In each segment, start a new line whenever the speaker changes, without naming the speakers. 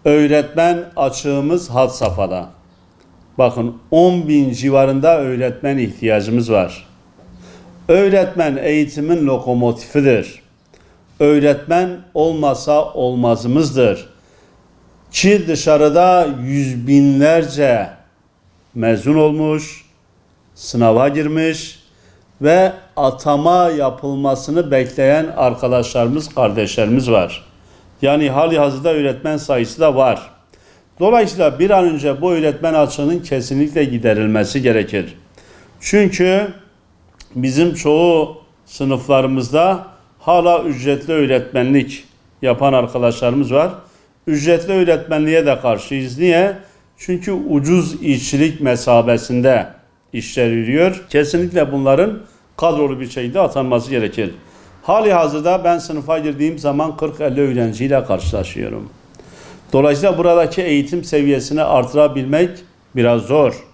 Öğretmen açığımız had safhada. Bakın 10.000 civarında öğretmen ihtiyacımız var. Öğretmen eğitimin lokomotifidir. Öğretmen olmasa olmazımızdır. Ki dışarıda yüz binlerce mezun olmuş, sınava girmiş ve atama yapılmasını bekleyen arkadaşlarımız, kardeşlerimiz var. Yani halihazırda öğretmen sayısı da var. Dolayısıyla bir an önce bu öğretmen açığının kesinlikle giderilmesi gerekir. Çünkü bizim çoğu sınıflarımızda hala ücretli öğretmenlik yapan arkadaşlarımız var. Ücretli öğretmenliğe de karşıyız. Niye? Çünkü ucuz işçilik mesabesinde işler yürüyor. Kesinlikle bunların kadrolu bir şekilde atanması gerekir. Halihazırda ben sınıfa girdiğim zaman 40-50 öğrenciyle karşılaşıyorum. Dolayısıyla buradaki eğitim seviyesini artırabilmek biraz zor.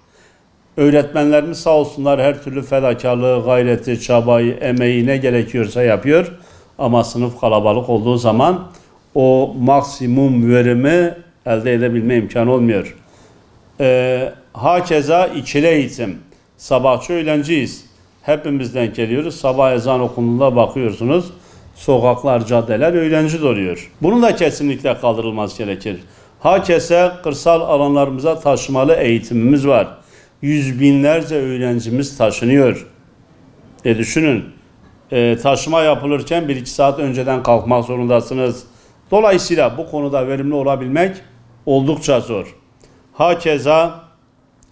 Öğretmenlerimiz sağ olsunlar her türlü fedakarlığı, gayreti, çabayı, emeği ne gerekiyorsa yapıyor. Ama sınıf kalabalık olduğu zaman o maksimum verimi elde edebilme imkanı olmuyor. Hakeza ikili eğitim. Sabahçı öğrenciyiz. Hepimiz denk geliyoruz. Sabah ezan okunduğunda bakıyorsunuz. Sokaklar, caddeler öğrenci doluyor. Bunun da kesinlikle kaldırılması gerekir. Hakeza kırsal alanlarımıza taşımalı eğitimimiz var. Yüz binlerce öğrencimiz taşınıyor. Düşünün. Taşıma yapılırken 1-2 saat önceden kalkmak zorundasınız. Dolayısıyla bu konuda verimli olabilmek oldukça zor. Hakeza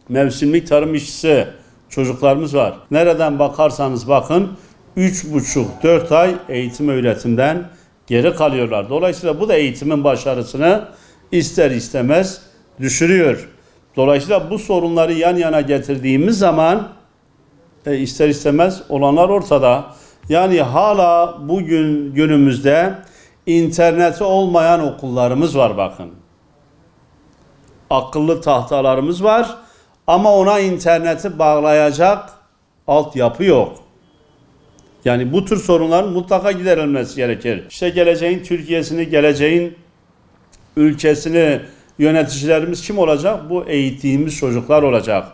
mevsimlik tarım işçisi çocuklarımız var. Nereden bakarsanız bakın 3,5-4 ay eğitim öğretimden geri kalıyorlar. Dolayısıyla bu da eğitimin başarısını ister istemez düşürüyor. Dolayısıyla bu sorunları yan yana getirdiğimiz zaman ister istemez olanlar ortada. Yani hala bugün günümüzde interneti olmayan okullarımız var bakın. Akıllı tahtalarımız var ama ona interneti bağlayacak altyapı yok. Yani bu tür sorunların mutlaka giderilmesi gerekir. İşte geleceğin Türkiye'sini, geleceğin ülkesini yöneticilerimiz kim olacak? Bu eğittiğimiz çocuklar olacak.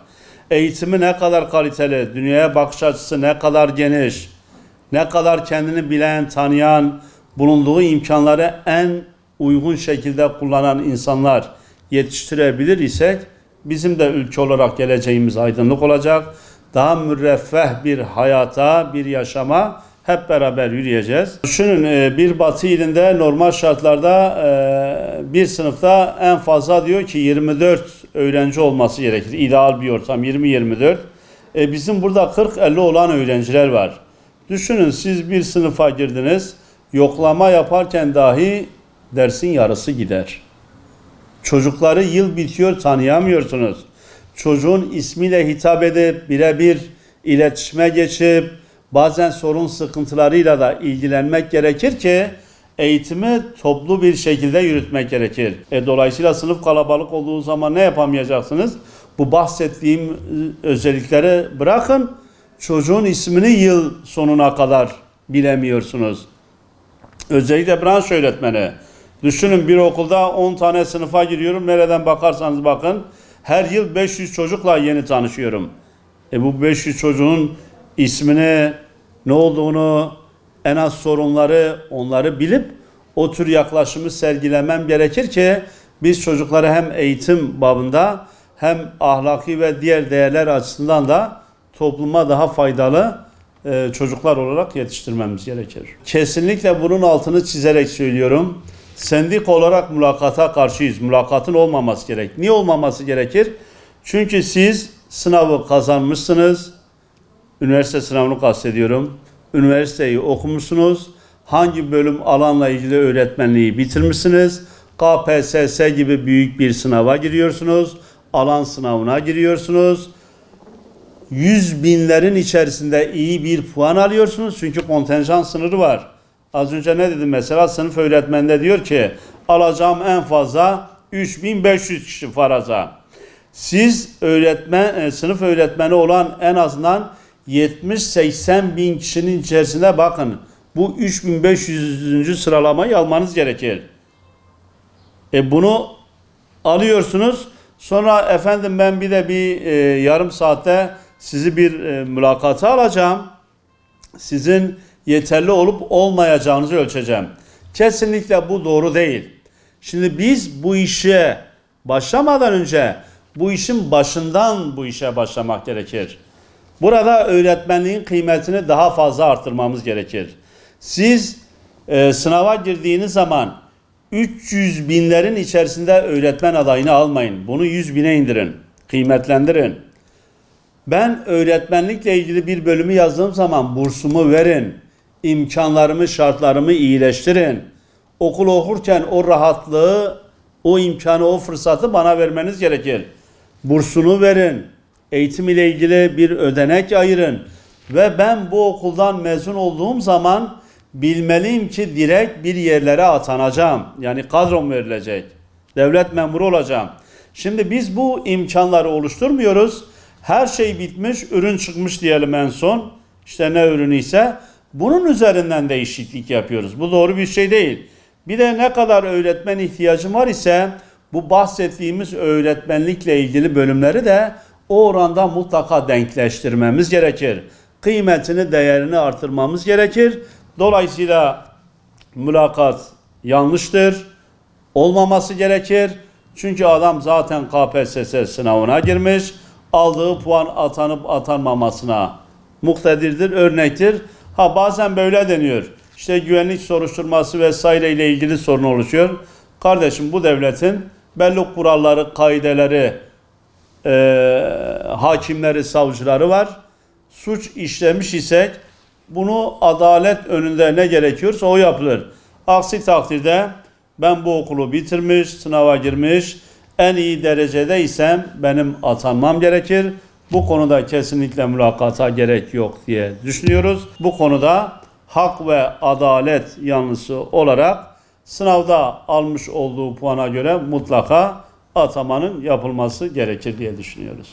Eğitimi ne kadar kaliteli, dünyaya bakış açısı ne kadar geniş, ne kadar kendini bilen, tanıyan, bulunduğu imkanları en uygun şekilde kullanan insanlar yetiştirebilir isek bizim de ülke olarak geleceğimiz aydınlık olacak. Daha müreffeh bir hayata, bir yaşama hep beraber yürüyeceğiz. Düşünün bir batı ilinde normal şartlarda bir sınıfta en fazla diyor ki 24 öğrenci olması gerekir. İdeal bir ortam 20-24. Bizim burada 40-50 olan öğrenciler var. Düşünün siz bir sınıfa girdiniz, yoklama yaparken dahi dersin yarısı gider. Çocukları yıl bitiyor tanıyamıyorsunuz. Çocuğun ismiyle hitap edip birebir iletişime geçip bazen sorun sıkıntılarıyla da ilgilenmek gerekir ki eğitimi toplu bir şekilde yürütmek gerekir. Dolayısıyla sınıf kalabalık olduğu zaman ne yapamayacaksınız? Bu bahsettiğim özellikleri bırakın. Çocuğun ismini yıl sonuna kadar bilemiyorsunuz. Özellikle branş öğretmeni. Düşünün bir okulda 10 tane sınıfa giriyorum. Nereden bakarsanız bakın. Her yıl 500 çocukla yeni tanışıyorum. Bu 500 çocuğun ismini, ne olduğunu, en az sorunları onları bilip o tür yaklaşımı sergilemem gerekir ki biz çocukları hem eğitim babında hem ahlaki ve diğer değerler açısından da topluma daha faydalı çocuklar olarak yetiştirmemiz gerekir. Kesinlikle bunun altını çizerek söylüyorum. Sendik olarak mülakata karşıyız. Mülakatın olmaması gerek. Niye olmaması gerekir? Çünkü siz sınavı kazanmışsınız. Üniversite sınavını kastediyorum. Üniversiteyi okumuşsunuz. Hangi bölüm alanla ilgili öğretmenliği bitirmişsiniz. KPSS gibi büyük bir sınava giriyorsunuz. Alan sınavına giriyorsunuz. 100 binlerin içerisinde iyi bir puan alıyorsunuz. Çünkü kontenjan sınırı var. Az önce ne dedim mesela sınıf öğretmeninde diyor ki alacağım en fazla 3500 kişi faraza. Siz sınıf öğretmeni olan en azından 70-80 bin kişinin içerisinde bakın bu 3500. sıralamayı almanız gerekir. Bunu alıyorsunuz. Sonra efendim ben bir de yarım saatte sizi bir mülakata alacağım. Sizin yeterli olup olmayacağınızı ölçeceğim. Kesinlikle bu doğru değil. Şimdi biz bu işe başlamadan önce bu işin başından bu işe başlamak gerekir. Burada öğretmenliğin kıymetini daha fazla artırmamız gerekir. Siz sınava girdiğiniz zaman 300 binlerin içerisinde öğretmen adayını almayın. Bunu 100 bine indirin, kıymetlendirin. Ben öğretmenlikle ilgili bir bölümü yazdığım zaman bursumu verin, imkanlarımı, şartlarımı iyileştirin. Okul okurken o rahatlığı, o imkanı, o fırsatı bana vermeniz gerekir. Bursunu verin, eğitim ile ilgili bir ödenek ayırın ve ben bu okuldan mezun olduğum zaman bilmeliyim ki direkt bir yerlere atanacağım. Yani kadrom verilecek, devlet memuru olacağım. Şimdi biz bu imkanları oluşturmuyoruz. Her şey bitmiş, ürün çıkmış diyelim en son. İşte ne ürünü ise bunun üzerinden değişiklik yapıyoruz. Bu doğru bir şey değil. Bir de ne kadar öğretmen ihtiyacım var ise bu bahsettiğimiz öğretmenlikle ilgili bölümleri de o oranda mutlaka denkleştirmemiz gerekir. Kıymetini, değerini artırmamız gerekir. Dolayısıyla mülakat yanlıştır. Olmaması gerekir. Çünkü adam zaten KPSS sınavına girmiş. Aldığı puan atanıp atanmamasına muktedirdir, örnektir. Bazen böyle deniyor. İşte güvenlik soruşturması vesaire ile ilgili sorun oluşuyor. Kardeşim bu devletin belli kuralları, kaideleri, hakimleri, savcıları var. Suç işlemiş isek bunu adalet önünde ne gerekiyorsa o yapılır. Aksi takdirde ben bu okulu bitirmiş, sınava girmiş, en iyi derecede isem benim atanmam gerekir. Bu konuda kesinlikle mülakata gerek yok diye düşünüyoruz. Bu konuda hak ve adalet yanlısı olarak sınavda almış olduğu puana göre mutlaka atamanın yapılması gerekir diye düşünüyoruz.